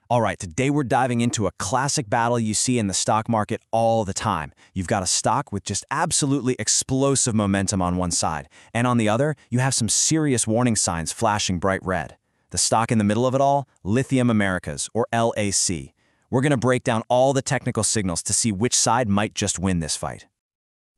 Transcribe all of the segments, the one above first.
All right, today we're diving into a classic battle you see in the stock market all the time. You've got a stock with just absolutely explosive momentum on one side, and on the other, you have some serious warning signs flashing bright red. The stock in the middle of it all, LithiumAmericas, or LAC. We're going to break down all the technical signals to see which side might just win this fight.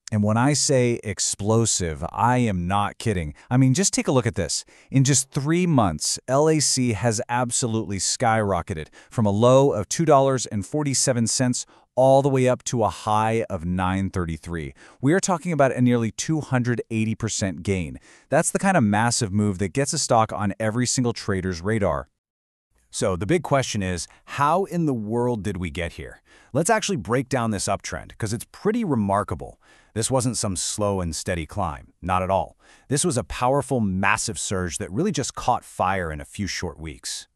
And when I say explosive, I am not kidding. I mean, just take a look at this. In just 3 months, LAC has absolutely skyrocketed from a low of $2.47 all the way up to a high of $9.33. We are talking about a nearly 280% gain. That's the kind of massive move that gets a stock on every single trader's radar. So the big question is, how in the world did we get here? Let's actually break down this uptrend, because it's pretty remarkable. This wasn't some slow and steady climb, not at all. This was a powerful, massive surge that really just caught fire in a few short weeks.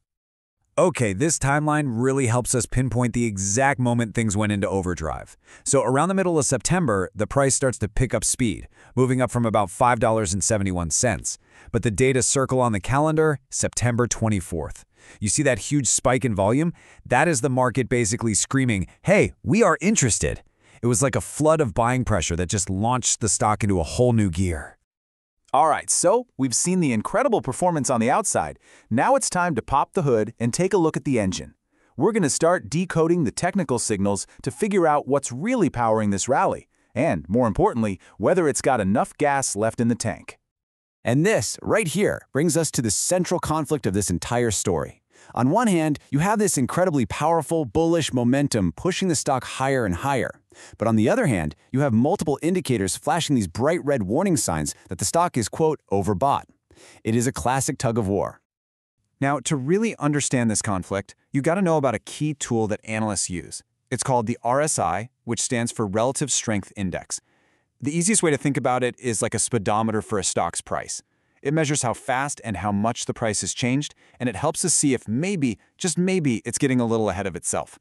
Okay, this timeline really helps us pinpoint the exact moment things went into overdrive. So around the middle of September, the price starts to pick up speed, moving up from about $5.71. But the data circle on the calendar, September 24th. You see that huge spike in volume? That is the market basically screaming, "Hey, we are interested." It was like a flood of buying pressure that just launched the stock into a whole new gear. All right, so we've seen the incredible performance on the outside. Now it's time to pop the hood and take a look at the engine. We're going to start decoding the technical signals to figure out what's really powering this rally, and more importantly, whether it's got enough gas left in the tank. And this, right here, brings us to the central conflict of this entire story. On one hand, you have this incredibly powerful, bullish momentum pushing the stock higher and higher. But on the other hand, you have multiple indicators flashing these bright red warning signs that the stock is, quote, overbought. It is a classic tug of war. Now, to really understand this conflict, you got to know about a key tool that analysts use. It's called the RSI, which stands for Relative Strength Index. The easiest way to think about it is like a speedometer for a stock's price. It measures how fast and how much the price has changed, and it helps us see if maybe, just maybe, it's getting a little ahead of itself.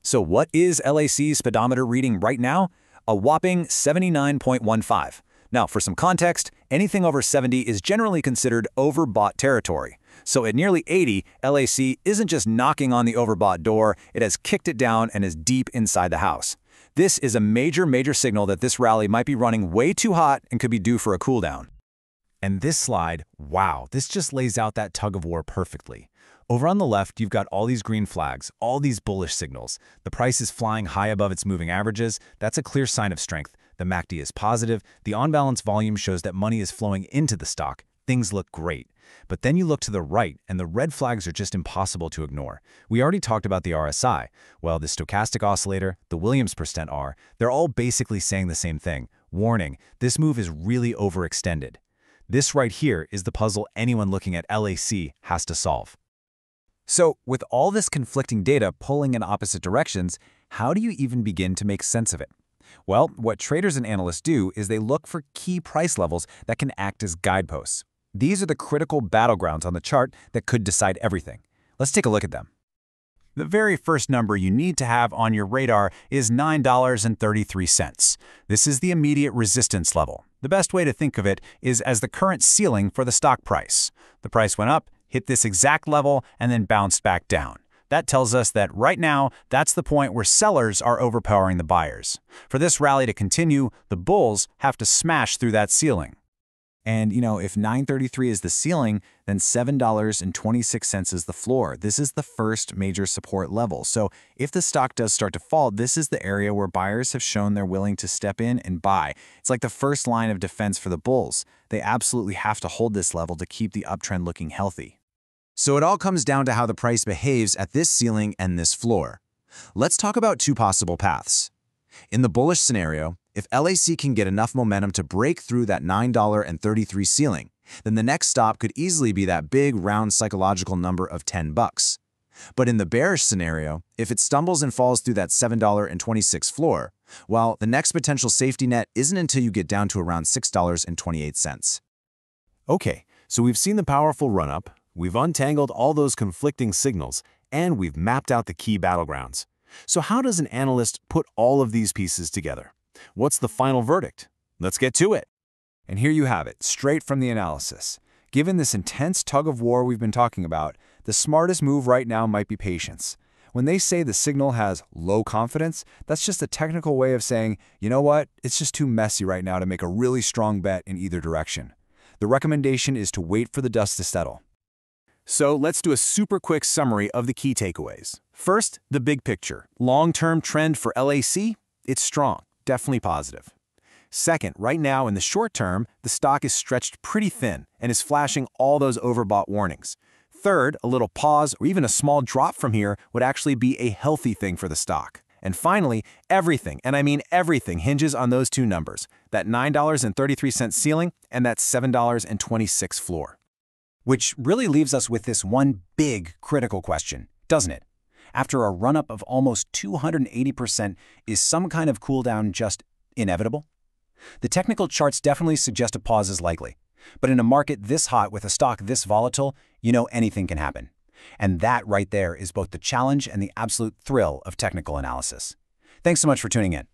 So what is LAC's speedometer reading right now? A whopping 79.15. Now, for some context, anything over 70 is generally considered overbought territory. So at nearly 80, LAC isn't just knocking on the overbought door, it has kicked it down and is deep inside the house. This is a major signal that this rally might be running way too hot and could be due for a cool down. And this slide, wow, this just lays out that tug of war perfectly. Over on the left, you've got all these green flags, all these bullish signals. The price is flying high above its moving averages. That's a clear sign of strength. The MACD is positive. The on-balance volume shows that money is flowing into the stock. Things look great. But then you look to the right, and the red flags are just impossible to ignore. We already talked about the RSI. Well, the stochastic oscillator, the Williams %R, they're all basically saying the same thing. Warning, this move is really overextended. This right here is the puzzle anyone looking at LAC has to solve. So, with all this conflicting data pulling in opposite directions, how do you even begin to make sense of it? Well, what traders and analysts do is they look for key price levels that can act as guideposts. These are the critical battlegrounds on the chart that could decide everything. Let's take a look at them. The very first number you need to have on your radar is $9.33. This is the immediate resistance level. The best way to think of it is as the current ceiling for the stock price. The price went up, hit this exact level, and then bounced back down. That tells us that right now, that's the point where sellers are overpowering the buyers. For this rally to continue, the bulls have to smash through that ceiling. And, if $9.33 is the ceiling, then $7.26 is the floor. This is the first major support level. So if the stock does start to fall, this is the area where buyers have shown they're willing to step in and buy. It's like the first line of defense for the bulls. They absolutely have to hold this level to keep the uptrend looking healthy. So it all comes down to how the price behaves at this ceiling and this floor. Let's talk about two possible paths. In the bullish scenario, if LAC can get enough momentum to break through that $9.33 ceiling, then the next stop could easily be that big round psychological number of $10. But in the bearish scenario, if it stumbles and falls through that $7.26 floor, well, the next potential safety net isn't until you get down to around $6.28. Okay, so we've seen the powerful run-up, we've untangled all those conflicting signals, and we've mapped out the key battlegrounds. So how does an analyst put all of these pieces together? What's the final verdict? Let's get to it. And here you have it, straight from the analysis. Given this intense tug of war we've been talking about, The smartest move right now might be patience. When they say the signal has low confidence, that's just a technical way of saying, you know what, it's just too messy right now to make a really strong bet in either direction. The recommendation is to wait for the dust to settle. So let's do a super quick summary of the key takeaways. First, the big picture. Long-term trend for LAC? It's strong, definitely positive. Second, right now in the short term, the stock is stretched pretty thin and is flashing all those overbought warnings. Third, a little pause or even a small drop from here would actually be a healthy thing for the stock. And finally, everything, and I mean everything, hinges on those two numbers, that $9.33 ceiling and that $7.26 floor. Which really leaves us with this one big critical question, doesn't it? After a run-up of almost 280%, is some kind of cooldown just inevitable? The technical charts definitely suggest a pause is likely. But in a market this hot with a stock this volatile, you know anything can happen. And that right there is both the challenge and the absolute thrill of technical analysis. Thanks so much for tuning in.